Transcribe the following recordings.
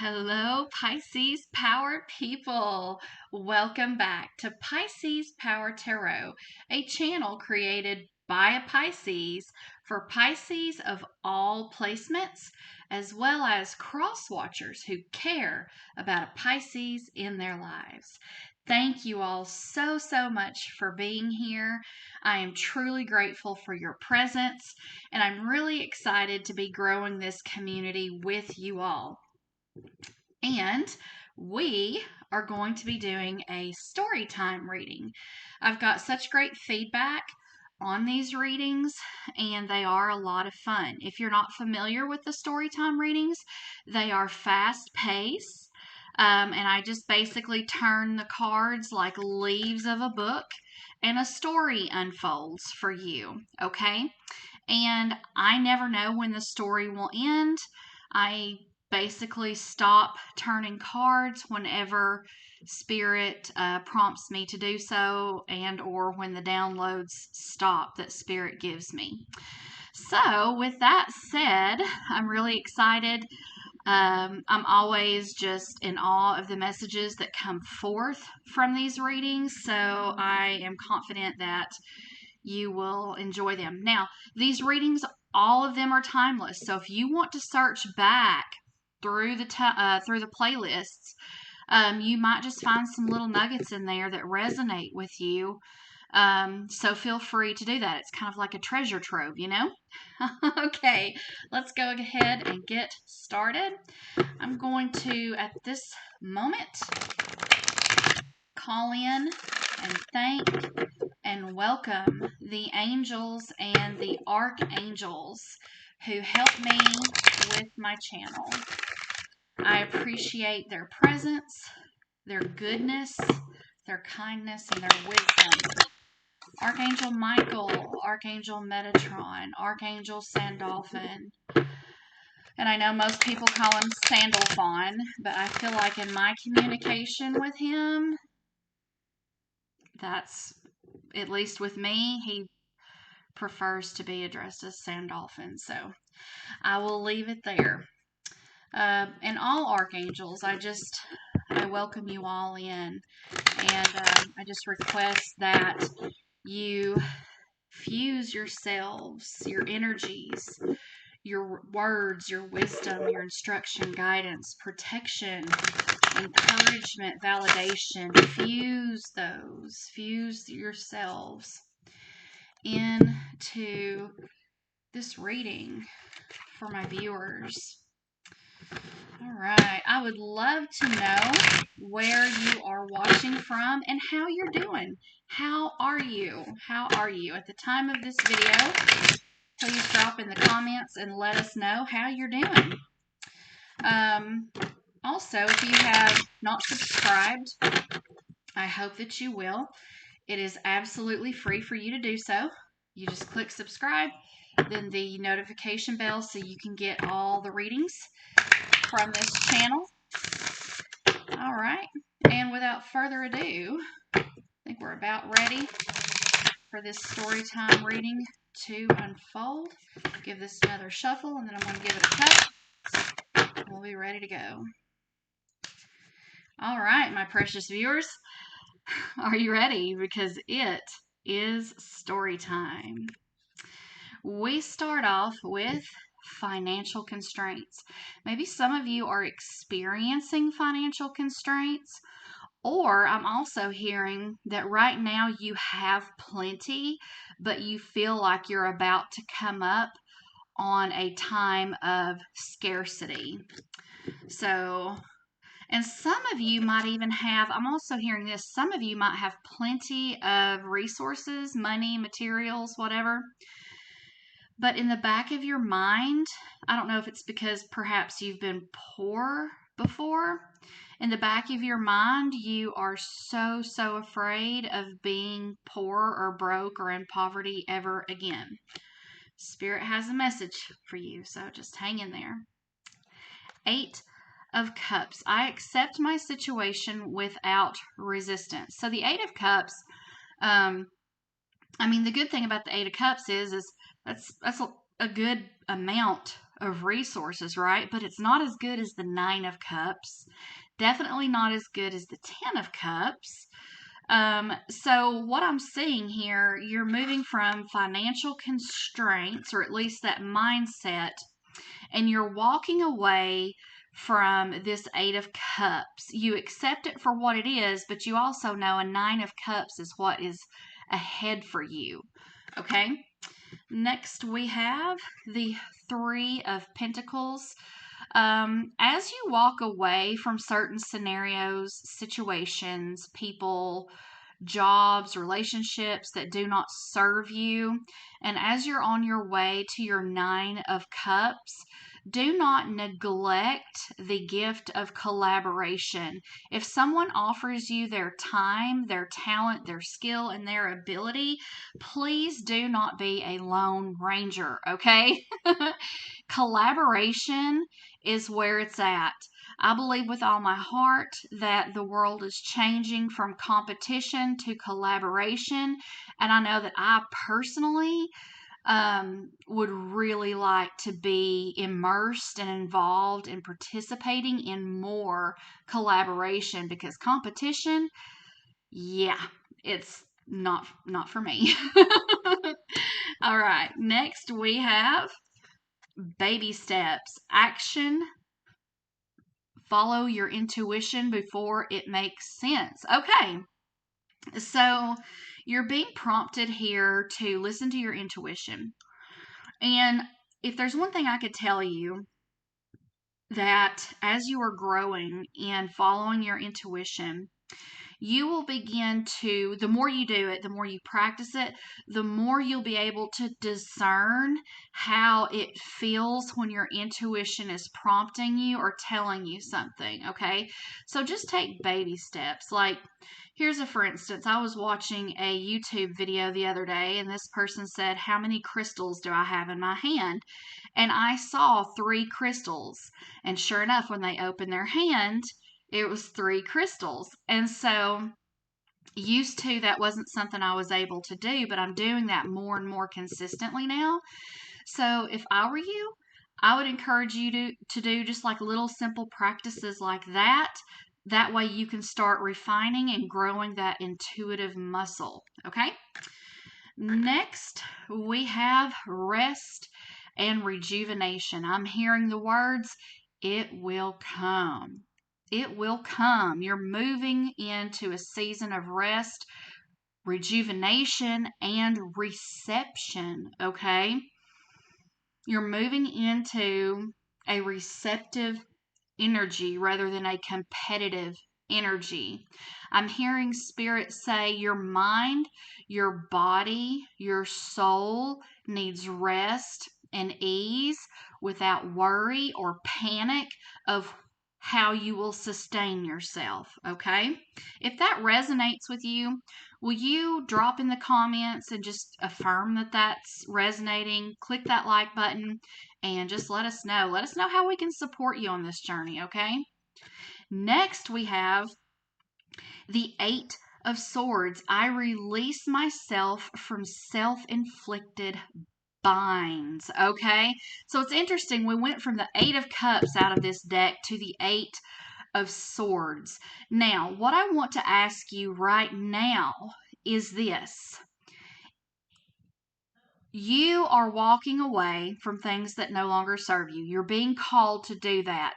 Hello, Pisces Power people. Welcome back to Pisces Power Tarot, a channel created by a Pisces for Pisces of all placements, as well as cross watchers who care about a Pisces in their lives. Thank you all so much for being here. I am truly grateful for your presence, and I'm really excited to be growing this community with you all. And we are going to be doing a story time reading. I've got such great feedback on these readings, and they are a lot of fun. If you're not familiar with the story time readings, they are fast paced. And I just basically turn the cards like leaves of a book, and a story unfolds for you, okay? And I never know when the story will end. I basically stop turning cards whenever Spirit prompts me to do so, and or when the downloads stop that Spirit gives me. So with that said, I'm really excited. I'm always just in awe of the messages that come forth from these readings, so I am confident that you will enjoy them. Now, these readings, all of them are timeless, so if you want to search back through the playlists, you might just find some little nuggets in there that resonate with you. So feel free to do that. It's kind of like a treasure trove, you know? Okay, let's go ahead and get started. I'm going to, at this moment, call in and thank and welcome the angels and the archangels who help me with my channel. I appreciate their presence, their goodness, their kindness, and their wisdom. Archangel Michael, Archangel Metatron, Archangel Sandalphon. And I know most people call him Sandalphon, but I feel like in my communication with him, that's, at least with me, he prefers to be addressed as Sandalphon. So I will leave it there. And all archangels, I welcome you all in. And I just request that you fuse yourselves, your energies, your words, your wisdom, your instruction, guidance, protection, encouragement, validation. Fuse yourselves into this reading for my viewers. All right. I would love to know where you are watching from and how you're doing. How are you? How are you? At the time of this video, please drop in the comments and let us know how you're doing. Also, if you have not subscribed, I hope that you will. It is absolutely free for you to do so. You just click subscribe, then the notification bell so you can get all the readings from this channel. All right, and without further ado, I think we're about ready for this story time reading to unfold. Give this another shuffle, and then I'm going to give it a cut. We'll be ready to go. All right, my precious viewers, are you ready? Because it is story time. We start off with financial constraints. Maybe some of you are experiencing financial constraints, or I'm also hearing that right now you have plenty, but you feel like you're about to come up on a time of scarcity. So, and some of you might even have, I'm also hearing this, some of you might have plenty of resources, money, materials, whatever. But in the back of your mind, I don't know if it's because perhaps you've been poor before. In the back of your mind, you are so afraid of being poor or broke or in poverty ever again. Spirit has a message for you, so just hang in there. 8 of Cups. I accept my situation without resistance. So the 8 of Cups, I mean, the good thing about the 8 of Cups is that's a good amount of resources, right? But it's not as good as the Nine of Cups. Definitely not as good as the Ten of Cups. So what I'm seeing here, you're moving from financial constraints, or at least that mindset, and you're walking away from this Eight of Cups. You accept it for what it is, but you also know a Nine of Cups is what is ahead for you. Okay? Next, we have the Three of Pentacles. As you walk away from certain scenarios, situations, people, jobs, relationships that do not serve you, and as you're on your way to your Nine of Cups, do not neglect the gift of collaboration. If someone offers you their time, their talent, their skill, and their ability, please do not be a lone ranger, okay? Collaboration is where it's at. I believe with all my heart that the world is changing from competition to collaboration. And I know that I personally would really like to be immersed and involved and participating in more collaboration, because competition, yeah, it's not for me. All right, next we have baby steps. Action. Follow your intuition before it makes sense. Okay, so you're being prompted here to listen to your intuition. And if there's one thing I could tell you, that as you are growing and following your intuition, you will begin to, the more you do it, the more you practice it, the more you'll be able to discern how it feels when your intuition is prompting you or telling you something, okay? So just take baby steps. Like, here's a for instance. I was watching a YouTube video the other day, and this person said, how many crystals do I have in my hand? And I saw 3 crystals. And sure enough, when they opened their hand, it was 3 crystals. And so used to, that wasn't something I was able to do, but I'm doing that more and more consistently now. So if I were you, I would encourage you to do just like little simple practices like that. That way you can start refining and growing that intuitive muscle. Okay? Next, we have rest and rejuvenation. I'm hearing the words, it will come. It will come. You're moving into a season of rest, rejuvenation, and reception, okay? You're moving into a receptive energy rather than a competitive energy. I'm hearing spirit say your mind, your body, your soul needs rest and ease without worry or panic of how you will sustain yourself, okay? If that resonates with you, will you drop in the comments and just affirm that that's resonating? Click that like button and just let us know. Let us know how we can support you on this journey, okay? Next, we have the Eight of Swords. I release myself from self-inflicted binds, okay? So it's interesting. We went from the Eight of Cups out of this deck to the Eight of Swords. Now, what I want to ask you right now is this. You are walking away from things that no longer serve you. You're being called to do that.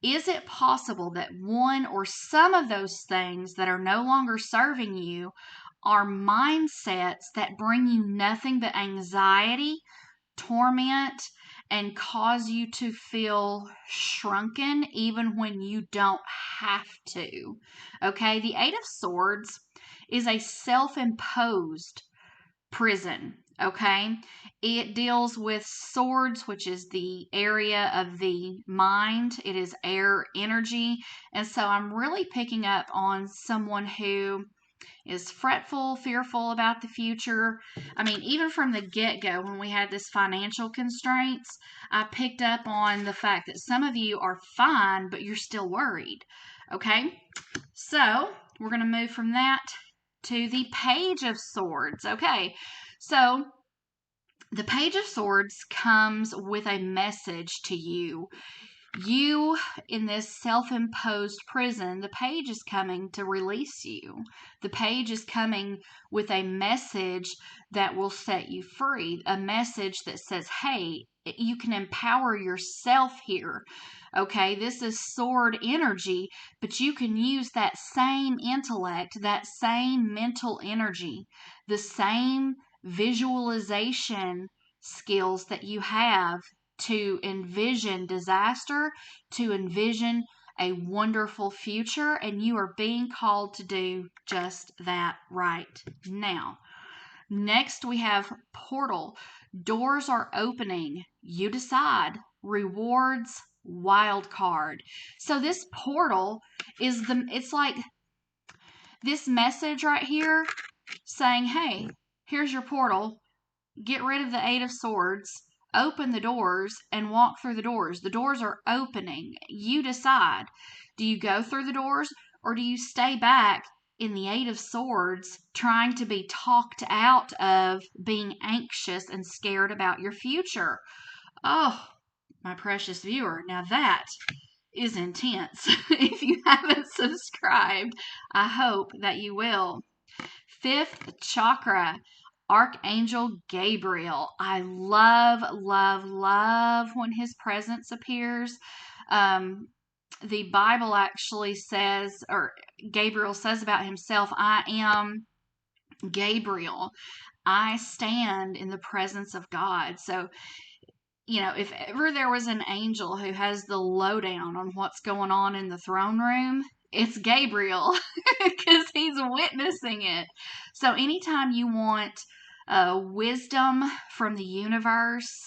Is it possible that one or some of those things that are no longer serving you are mindsets that bring you nothing but anxiety, torment, and cause you to feel shrunken even when you don't have to? Okay, the Eight of Swords is a self-imposed prison. Okay, it deals with swords, which is the area of the mind. It is air energy. And so I'm really picking up on someone who is fretful, fearful about the future. I mean, even from the get-go, when we had this financial constraints, I picked up on the fact that some of you are fine, but you're still worried. Okay, so we're going to move from that to the Page of Swords. Okay, so The Page of Swords comes with a message to you. You, in this self-imposed prison, the Page is coming to release you. The Page is coming with a message that will set you free. A message that says, hey, you can empower yourself here. Okay, this is sword energy, but you can use that same intellect, that same mental energy, the same visualization skills that you have to envision disaster, to envision a wonderful future, and you are being called to do just that right now. Next, we have portal. Doors are opening. You decide. Rewards, wild card. So this portal is it's like this message right here saying, hey, here's your portal. Get rid of the Eight of Swords, open the doors, and walk through the doors. The doors are opening. You decide. Do you go through the doors, or do you stay back in the Eight of Swords trying to be talked out of being anxious and scared about your future? Oh, my precious viewer, now that is intense. If you haven't subscribed, I hope that you will. Fifth chakra, Archangel Gabriel. I love, love, love when his presence appears. The Bible actually says, or Gabriel says about himself, I am Gabriel. I stand in the presence of God. So, you know, if ever there was an angel who has the lowdown on what's going on in the throne room, it's Gabriel, because he's witnessing it. So anytime you want wisdom from the universe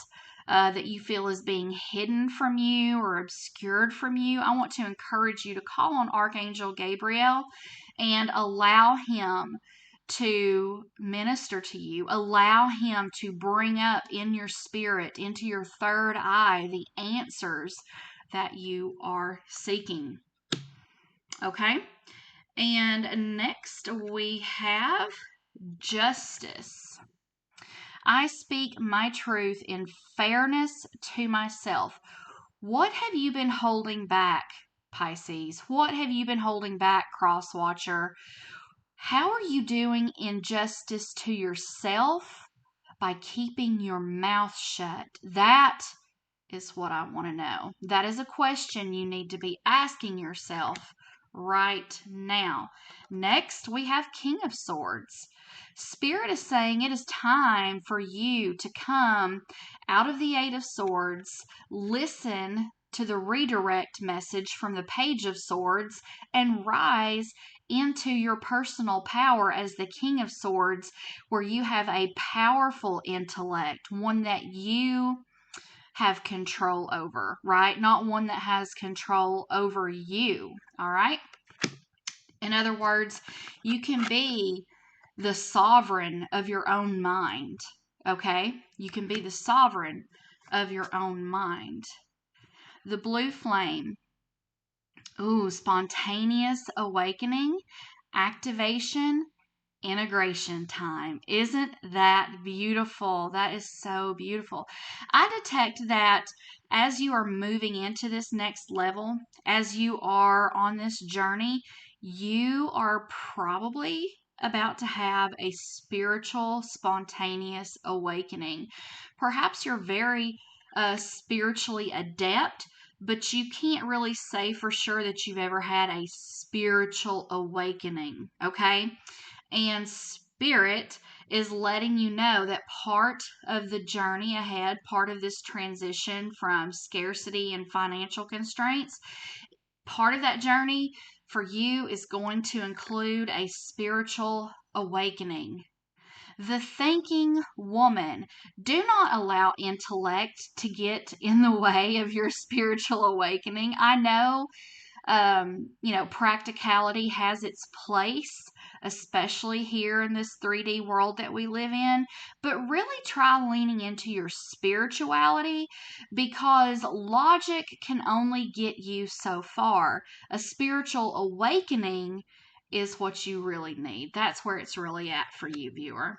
that you feel is being hidden from you or obscured from you, I want to encourage you to call on Archangel Gabriel and allow him to minister to you. Allow him to bring up in your spirit, into your third eye, the answers that you are seeking. Okay? And next we have justice. I speak my truth in fairness to myself. What have you been holding back, Pisces? What have you been holding back, Crosswatcher? How are you doing injustice to yourself by keeping your mouth shut? That is what I want to know. That is a question you need to be asking yourself right now. Next, we have King of Swords. Spirit is saying it is time for you to come out of the Eight of Swords, listen to the redirect message from the Page of Swords, and rise into your personal power as the King of Swords, where you have a powerful intellect, one that you have control over, right? Not one that has control over you, all right? In other words, you can be the sovereign of your own mind, okay? You can be the sovereign of your own mind. The blue flame. Ooh, spontaneous awakening, activation, integration time. Isn't that beautiful? That is so beautiful. I detect that as you are moving into this next level, as you are on this journey, you are probably about to have a spiritual, spontaneous awakening. Perhaps you're very spiritually adept, but you can't really say for sure that you've ever had a spiritual awakening, okay? And Spirit is letting you know that part of the journey ahead, part of this transition from scarcity and financial constraints, part of that journey for you is going to include a spiritual awakening. The thinking woman. Do not allow intellect to get in the way of your spiritual awakening. I know, practicality has its place, especially here in this 3D world that we live in, but really try leaning into your spirituality, because logic can only get you so far. A spiritual awakening is what you really need. That's where it's really at for you, viewer.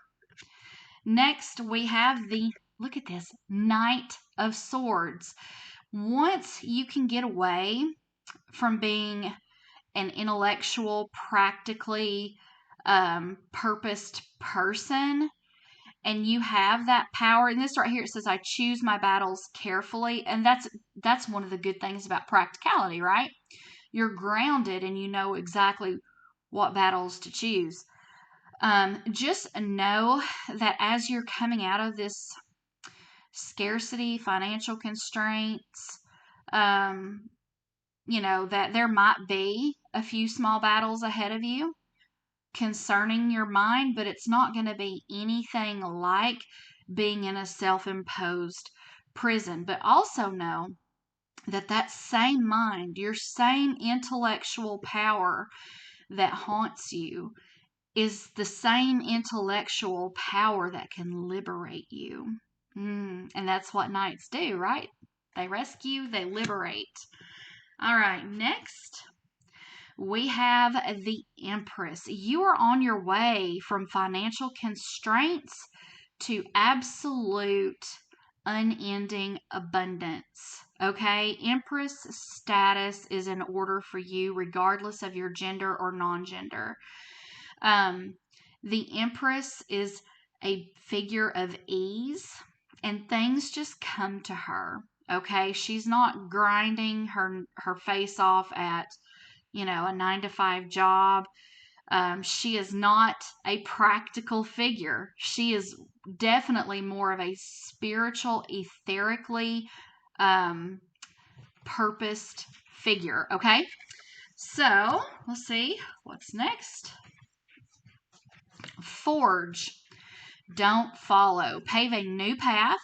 Next, we have the look at this, Knight of Swords. Once you can get away from being an intellectual, practically purposed person, and you have that power, and this right here, it says, I choose my battles carefully. And that's one of the good things about practicality, right? You're grounded and you know exactly what battles to choose. Just know that as you're coming out of this scarcity, financial constraints, that there might be a few small battles ahead of you concerning your mind, but it's not going to be anything like being in a self-imposed prison. But also know that same mind, your same intellectual power that haunts you, is the same intellectual power that can liberate you. And that's what knights do, right? They rescue, they liberate. All right, next we have the Empress. You are on your way from financial constraints to absolute unending abundance. Okay, Empress status is in order for you regardless of your gender or non-gender. The Empress is a figure of ease, and things just come to her. Okay, she's not grinding her face off at a 9-to-5 job. She is not a practical figure. She is definitely more of a spiritual, etherically purposed figure. Okay, so let's see what's next. Forge, don't follow. Pave a new path.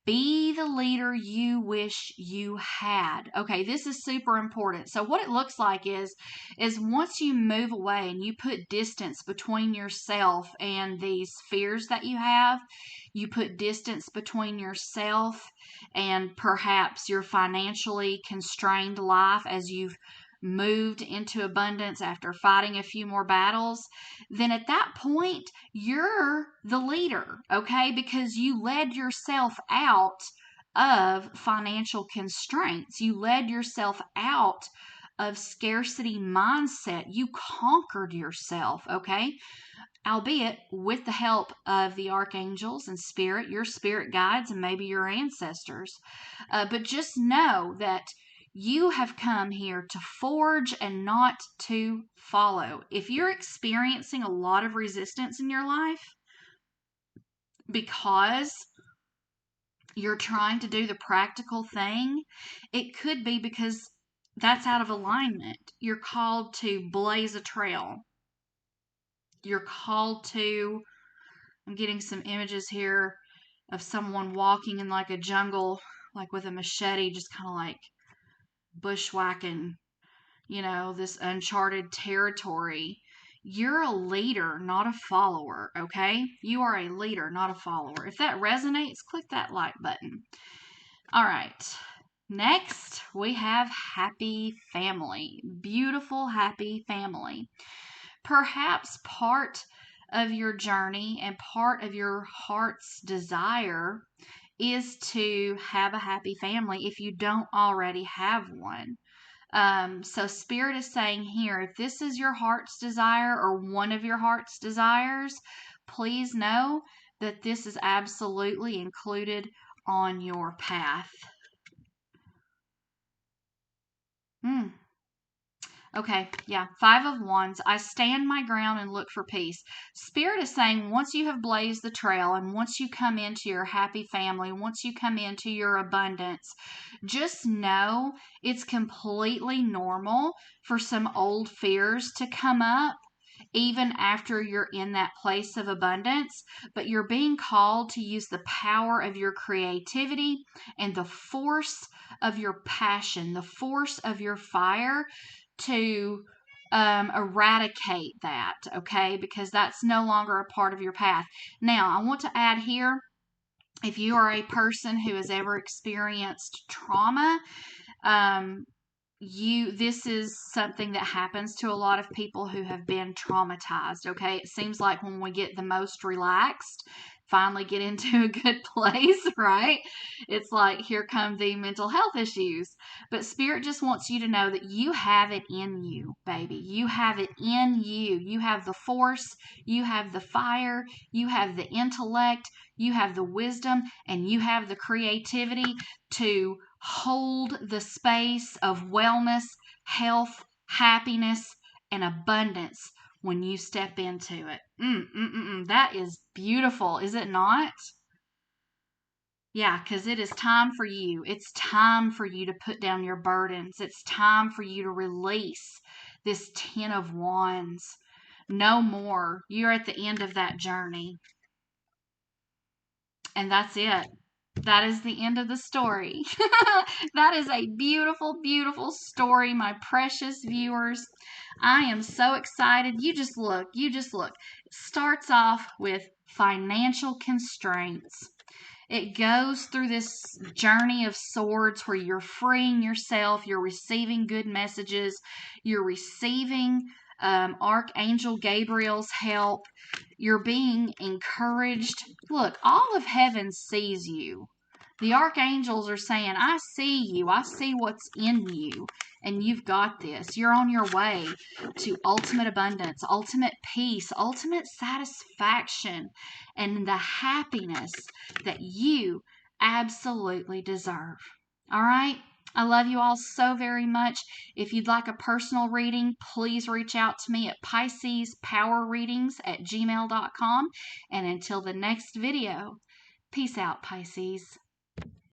Be the leader you wish you had. Okay, this is super important. So what it looks like is once you move away and you put distance between yourself and these fears that you have, you put distance between yourself and perhaps your financially constrained life as you've moved into abundance after fighting a few more battles, then at that point, you're the leader, okay? Because you led yourself out of financial constraints. You led yourself out of scarcity mindset. You conquered yourself, okay? Albeit with the help of the archangels and spirit, your spirit guides, and maybe your ancestors. But just know that you have come here to forge and not to follow. If you're experiencing a lot of resistance in your life because you're trying to do the practical thing, it could be because that's out of alignment. You're called to blaze a trail. You're called to, I'm getting some images here of someone walking in like a jungle, like with a machete, just kind of like bushwhacking, this uncharted territory. You're a leader, not a follower, okay? You are a leader, not a follower. If that resonates, click that like button. All right. Next, we have happy family. Beautiful, happy family. Perhaps part of your journey and part of your heart's desire is to have a happy family if you don't already have one. So Spirit is saying here, if this is your heart's desire or one of your heart's desires, please know that this is absolutely included on your path. Okay, yeah, 5 of Wands. I stand my ground and look for peace. Spirit is saying once you have blazed the trail and once you come into your happy family, once you come into your abundance, just know it's completely normal for some old fears to come up even after you're in that place of abundance, but you're being called to use the power of your creativity and the force of your passion, the force of your fire to eradicate that, okay? Because that's no longer a part of your path. Now, I want to add here, if you are a person who has ever experienced trauma, this is something that happens to a lot of people who have been traumatized, okay? It seems like when we get the most relaxed, finally get into a good place, right? It's like, here come the mental health issues. But Spirit just wants you to know that you have it in you, baby. You have it in you. You have the force, you have the fire, you have the intellect, you have the wisdom, and you have the creativity to hold the space of wellness, health, happiness, and abundance when you step into it. That is beautiful, is it not? Yeah, because it is time for you. It's time for you to put down your burdens. It's time for you to release this 10 of Wands. No more. You're at the end of that journey. And that's it. That is the end of the story. That is a beautiful, beautiful story, my precious viewers. I am so excited. You just look. It starts off with financial constraints. It goes through this journey of swords where you're freeing yourself, you're receiving good messages, you're receiving Archangel Gabriel's help, you're being encouraged. Look, all of heaven sees you. The archangels are saying, I see you. I see what's in you. And you've got this. You're on your way to ultimate abundance, ultimate peace, ultimate satisfaction, and the happiness that you absolutely deserve. All right? I love you all so very much. If you'd like a personal reading, please reach out to me at PiscesPowerReadings@gmail.com. And until the next video, peace out, Pisces.